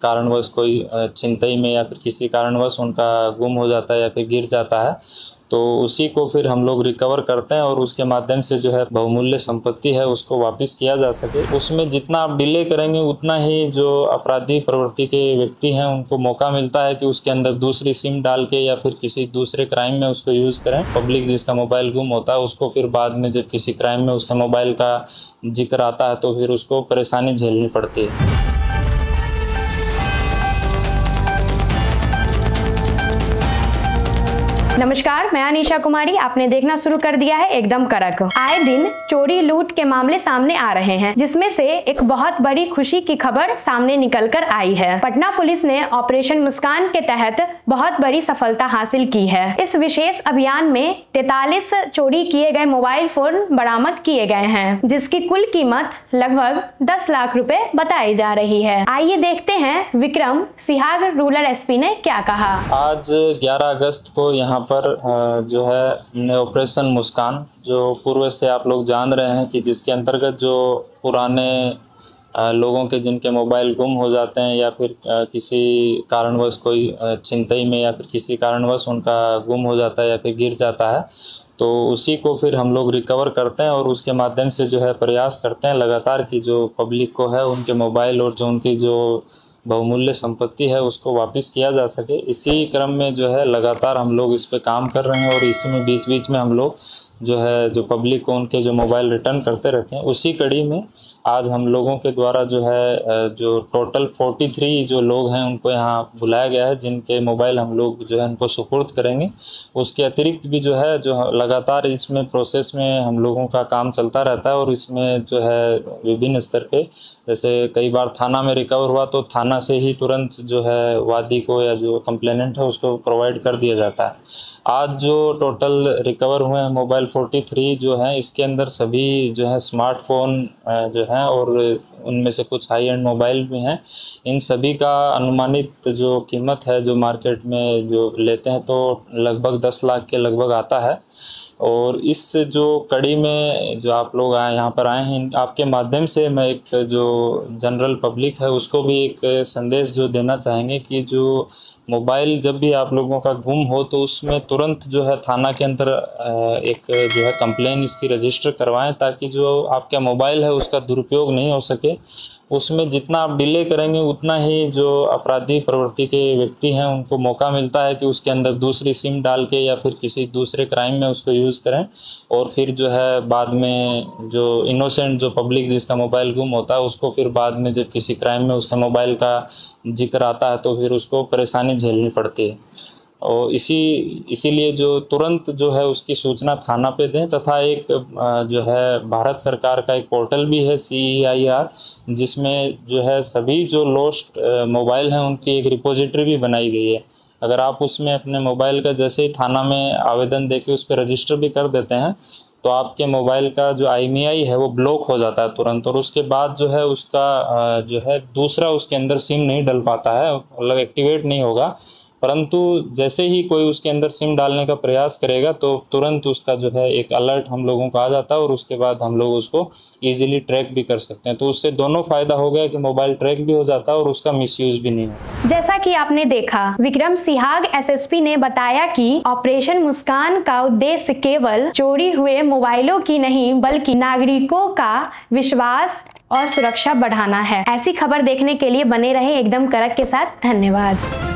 कारणवश कोई छिनतई में या फिर किसी कारणवश उनका गुम हो जाता है या फिर गिर जाता है, तो उसी को फिर हम लोग रिकवर करते हैं और उसके माध्यम से जो है बहुमूल्य संपत्ति है उसको वापस किया जा सके। उसमें जितना आप डिले करेंगे उतना ही जो अपराधी प्रवृत्ति के व्यक्ति हैं उनको मौका मिलता है कि उसके अंदर दूसरी सिम डाल के या फिर किसी दूसरे क्राइम में उसको यूज़ करें। पब्लिक जिसका मोबाइल गुम होता है उसको फिर बाद में जब किसी क्राइम में उसका मोबाइल का जिक्र आता है तो फिर उसको परेशानी झेलनी पड़ती है। नमस्कार, मैं अनीशा कुमारी। आपने देखना शुरू कर दिया है एकदम कड़क। आए दिन चोरी लूट के मामले सामने आ रहे हैं, जिसमें से एक बहुत बड़ी खुशी की खबर सामने निकलकर आई है। पटना पुलिस ने ऑपरेशन मुस्कान के तहत बहुत बड़ी सफलता हासिल की है। इस विशेष अभियान में 43 चोरी किए गए मोबाइल फोन बरामद किए गए हैं, जिसकी कुल कीमत लगभग 10 लाख रुपए बताई जा रही है। आइए देखते हैं विक्रम सिहाग रूरल एसपी ने क्या कहा। आज 11 अगस्त को यहाँ पर जो है ऑपरेशन मुस्कान, जो पूर्व से आप लोग जान रहे हैं कि जिसके अंतर्गत जो पुराने लोगों के जिनके मोबाइल गुम हो जाते हैं या फिर किसी कारणवश कोई छिनतई में या फिर किसी कारणवश उनका गुम हो जाता है या फिर गिर जाता है, तो उसी को फिर हम लोग रिकवर करते हैं और उसके माध्यम से जो है प्रयास करते हैं लगातार कि जो पब्लिक को है उनके मोबाइल और जो उनकी जो बहुमूल्य संपत्ति है उसको वापस किया जा सके। इसी क्रम में जो है लगातार हम लोग इस पे काम कर रहे हैं और इसी में बीच बीच में हम लोग जो है जो पब्लिक को उनके जो मोबाइल रिटर्न करते रहते हैं। उसी कड़ी में आज हम लोगों के द्वारा जो है जो टोटल 43 जो लोग हैं उनको यहाँ बुलाया गया है, जिनके मोबाइल हम लोग जो है उनको सुपुर्द करेंगे। उसके अतिरिक्त भी जो है जो लगातार इसमें प्रोसेस में हम लोगों का काम चलता रहता है और इसमें जो है विभिन्न स्तर पे, जैसे कई बार थाना में रिकवर हुआ तो थाना से ही तुरंत जो है वादी को या जो कंप्लेनेंट है उसको प्रोवाइड कर दिया जाता है। आज जो टोटल रिकवर हुए हैं मोबाइल 43 जो हैं, इसके अंदर सभी जो है स्मार्टफोन जो हैं और उनमें से कुछ हाई एंड मोबाइल भी हैं। इन सभी का अनुमानित जो कीमत है जो मार्केट में जो लेते हैं तो लगभग 10 लाख के लगभग आता है। और इस जो कड़ी में जो आप लोग यहाँ पर आए हैं, आपके माध्यम से मैं एक जो जनरल पब्लिक है उसको भी एक संदेश जो देना चाहेंगे कि जो मोबाइल जब भी आप लोगों का गुम हो तो उसमें तुरंत जो है थाना के अंदर एक जो है कंप्लेन इसकी रजिस्टर करवाएं, ताकि जो आपका मोबाइल है उसका दुरुपयोग नहीं हो सके। उसमें जितना आप डिले करेंगे उतना ही जो अपराधी प्रवृत्ति के व्यक्ति हैं उनको मौका मिलता है कि उसके अंदर दूसरी सिम डाल के या फिर किसी दूसरे क्राइम में उसको यूज़ करें और फिर जो है बाद में जो इनोसेंट जो पब्लिक जिसका मोबाइल गुम होता है उसको फिर बाद में जब किसी क्राइम में उसका मोबाइल का जिक्र आता है तो फिर उसको परेशानी झेलनी पड़ती है। और इसीलिए जो तुरंत जो है उसकी सूचना थाना पे दें, तथा एक जो है भारत सरकार का एक पोर्टल भी है CEIR, जिसमें जो है सभी जो लॉस्ट मोबाइल हैं उनकी एक रिपोजिटरी भी बनाई गई है। अगर आप उसमें अपने मोबाइल का जैसे ही थाना में आवेदन देके उस पर रजिस्टर भी कर देते हैं तो आपके मोबाइल का जो IMEI है वो ब्लॉक हो जाता है तुरंत, और उसके बाद जो है उसका जो है दूसरा उसके अंदर सिम नहीं डल पाता है, मतलब एक्टिवेट नहीं होगा। परंतु जैसे ही कोई उसके अंदर सिम डालने का प्रयास करेगा तो तुरंत उसका जो है एक अलर्ट हम लोगों को आ जाता है और उसके बाद हम लोग उसको इजीली ट्रैक भी कर सकते हैं। तो उससे दोनों फायदा हो गया कि मोबाइल ट्रैक भी हो जाता है और उसका मिसयूज भी नहीं होगा। जैसा कि आपने देखा, विक्रम सिहाग SSP ने बताया कि ऑपरेशन मुस्कान का उद्देश्य केवल चोरी हुए मोबाइलों की नहीं बल्कि नागरिकों का विश्वास और सुरक्षा बढ़ाना है। ऐसी खबर देखने के लिए बने रहे एकदम कड़क के साथ। धन्यवाद।